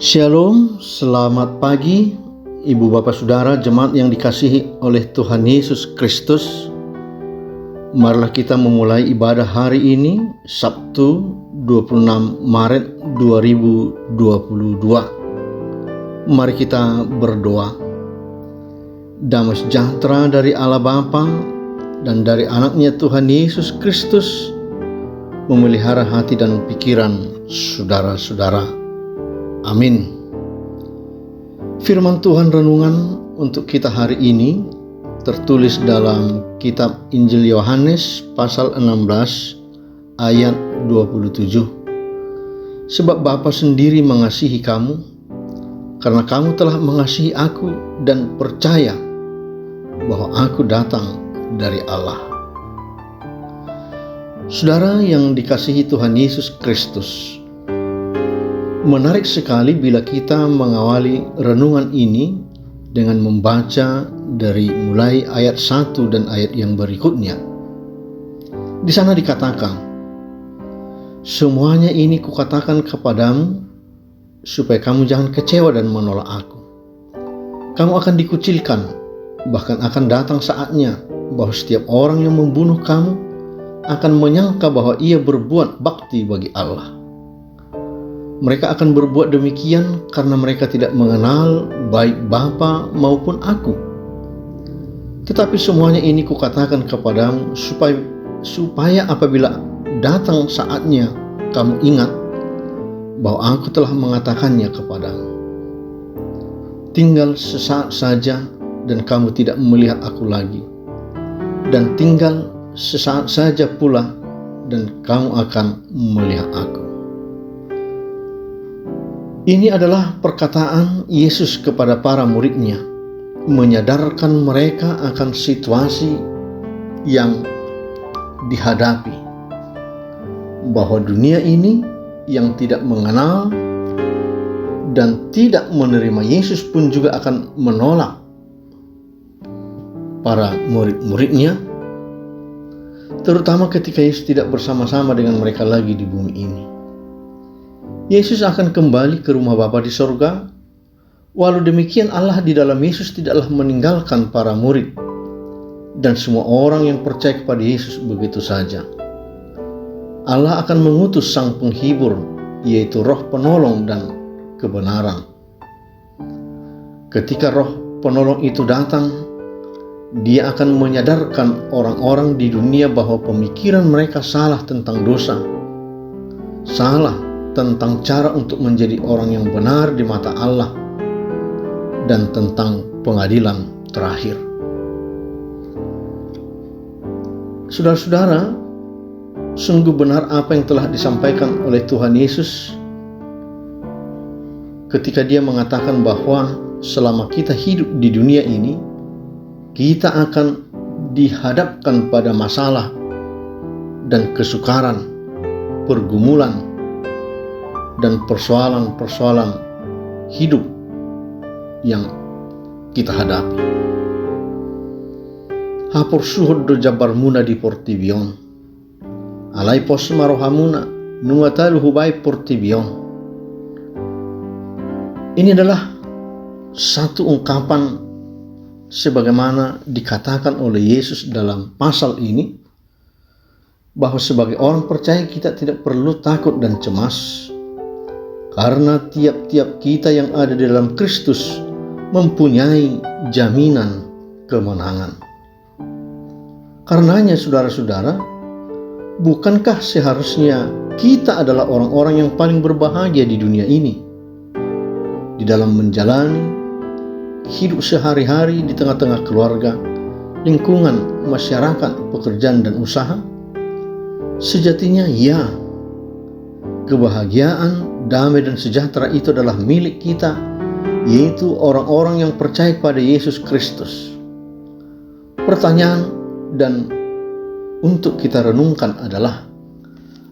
Shalom, selamat pagi Ibu Bapak Saudara jemaat yang dikasihi oleh Tuhan Yesus Kristus. Marilah kita memulai ibadah hari ini, Sabtu 26 Maret 2022. Mari kita berdoa. Damai sejahtera dari Allah Bapa dan dari anaknya Tuhan Yesus Kristus memelihara hati dan pikiran saudara-saudara. Amin. Firman Tuhan renungan untuk kita hari ini tertulis dalam kitab Injil Yohanes pasal 16 ayat 27. Sebab Bapa sendiri mengasihi kamu, karena kamu telah mengasihi aku dan percaya bahwa aku datang dari Allah. Saudara yang dikasihi Tuhan Yesus Kristus, menarik sekali bila kita mengawali renungan ini dengan membaca dari mulai ayat 1 dan ayat yang berikutnya. Di sana dikatakan, semuanya ini kukatakan kepadamu supaya kamu jangan kecewa dan menolak aku. Kamu akan dikucilkan, bahkan akan datang saatnya bahwa setiap orang yang membunuh kamu akan menyangka bahwa ia berbuat bakti bagi Allah. Mereka akan berbuat demikian karena mereka tidak mengenal baik Bapa maupun aku. Tetapi semuanya ini kukatakan kepadamu supaya apabila datang saatnya kamu ingat bahwa aku telah mengatakannya kepadamu. Tinggal sesaat saja dan kamu tidak melihat aku lagi, dan tinggal sesaat saja pula dan kamu akan melihat aku. Ini adalah perkataan Yesus kepada para murid-Nya, menyadarkan mereka akan situasi yang dihadapi, bahwa dunia ini yang tidak mengenal dan tidak menerima Yesus pun juga akan menolak para murid-murid-Nya, terutama ketika Yesus tidak bersama-sama dengan mereka lagi di bumi ini. Yesus akan kembali ke rumah Bapa di sorga. Walau demikian, Allah di dalam Yesus tidaklah meninggalkan para murid dan semua orang yang percaya kepada Yesus begitu saja. Allah akan mengutus Sang Penghibur, yaitu Roh Penolong dan kebenaran. Ketika Roh Penolong itu datang, Dia akan menyadarkan orang-orang di dunia bahwa pemikiran mereka salah tentang dosa, salah tentang cara untuk menjadi orang yang benar di mata Allah, dan tentang pengadilan terakhir. Saudara-saudara, sungguh benar apa yang telah disampaikan oleh Tuhan Yesus ketika Dia mengatakan bahwa selama kita hidup di dunia ini, kita akan dihadapkan pada masalah dan kesukaran, pergumulan, dan persoalan-persoalan hidup yang kita hadapi. Hapor suhud do jabar muna di portibion, alai pos marohamuna nuatalu hubai portibion. Ini adalah satu ungkapan sebagaimana dikatakan oleh Yesus dalam pasal ini, bahwa sebagai orang percaya kita tidak perlu takut dan cemas, karena tiap-tiap kita yang ada di dalam Kristus mempunyai jaminan kemenangan. Karenanya saudara-saudara, bukankah seharusnya kita adalah orang-orang yang paling berbahagia di dunia ini, di dalam menjalani hidup sehari-hari di tengah-tengah keluarga, lingkungan, masyarakat, pekerjaan, dan usaha? Sejatinya ya, kebahagiaan, damai dan sejahtera itu adalah milik kita, yaitu orang-orang yang percaya kepada Yesus Kristus. Pertanyaan dan untuk kita renungkan adalah,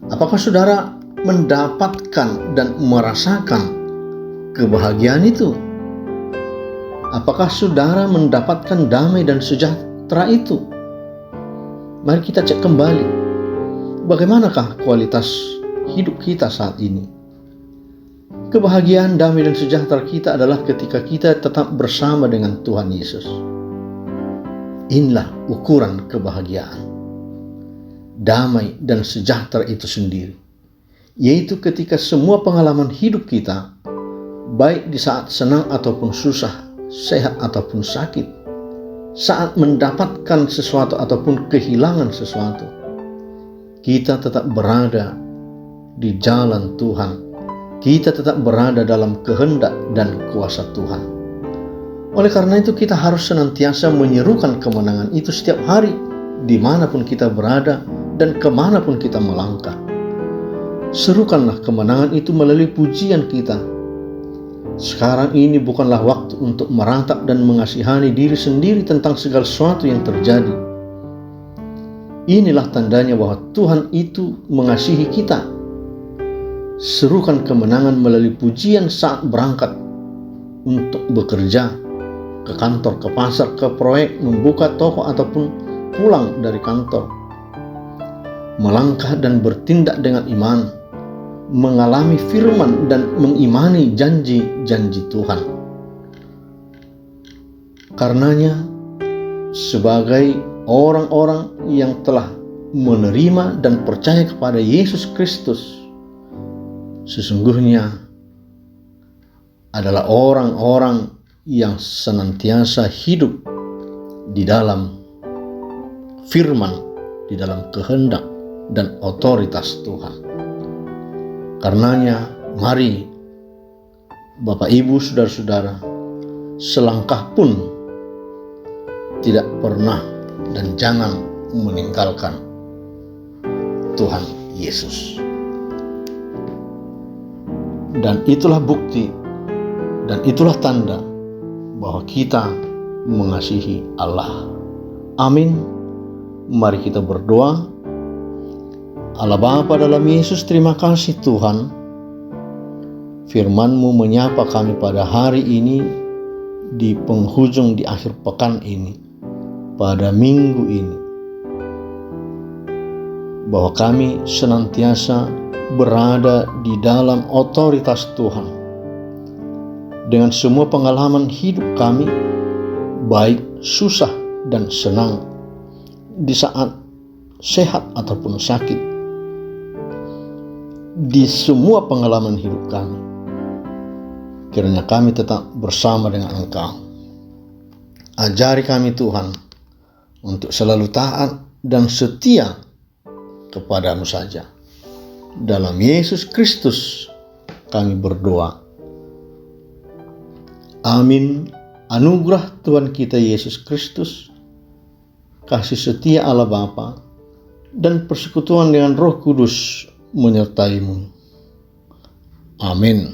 apakah saudara mendapatkan dan merasakan kebahagiaan itu? Apakah saudara mendapatkan damai dan sejahtera itu? Mari kita cek kembali, bagaimanakah kualitas hidup kita saat ini? Kebahagiaan, damai, dan sejahtera kita adalah ketika kita tetap bersama dengan Tuhan Yesus. Inilah ukuran kebahagiaan, damai, dan sejahtera itu sendiri, yaitu ketika semua pengalaman hidup kita, baik di saat senang ataupun susah, sehat ataupun sakit, saat mendapatkan sesuatu ataupun kehilangan sesuatu, kita tetap berada di jalan Tuhan. Kita tetap berada dalam kehendak dan kuasa Tuhan. Oleh karena itu kita harus senantiasa menyerukan kemenangan itu setiap hari, dimanapun kita berada dan kemanapun kita melangkah. Serukanlah kemenangan itu melalui pujian kita. Sekarang ini bukanlah waktu untuk meratap dan mengasihani diri sendiri tentang segala sesuatu yang terjadi. Inilah tandanya bahwa Tuhan itu mengasihi kita. Serukan kemenangan melalui pujian saat berangkat untuk bekerja, ke kantor, ke pasar, ke proyek, membuka toko ataupun pulang dari kantor. Melangkah dan bertindak dengan iman, mengalami firman dan mengimani janji-janji Tuhan. Karenanya, sebagai orang-orang yang telah menerima dan percaya kepada Yesus Kristus, sesungguhnya adalah orang-orang yang senantiasa hidup di dalam firman, di dalam kehendak dan otoritas Tuhan. Karenanya, mari Bapak, Ibu, saudara-saudara, selangkah pun tidak pernah dan jangan meninggalkan Tuhan Yesus. Dan itulah bukti dan itulah tanda bahwa kita mengasihi Allah. Amin. Mari kita berdoa. Allah Bapa dalam Yesus, terima kasih Tuhan. Firman-Mu menyapa kami pada hari ini, di penghujung di akhir pekan ini, pada minggu ini, bahwa kami senantiasa berada di dalam otoritas Tuhan. Dengan semua pengalaman hidup kami, baik susah dan senang, di saat sehat ataupun sakit, di semua pengalaman hidup kami, kiranya kami tetap bersama dengan Engkau. Ajari kami Tuhan untuk selalu taat dan setia kepadamu saja. Dalam Yesus Kristus kami berdoa. Amin. Anugerah Tuhan kita Yesus Kristus, kasih setia Allah Bapa, dan persekutuan dengan Roh Kudus menyertaimu. Amin.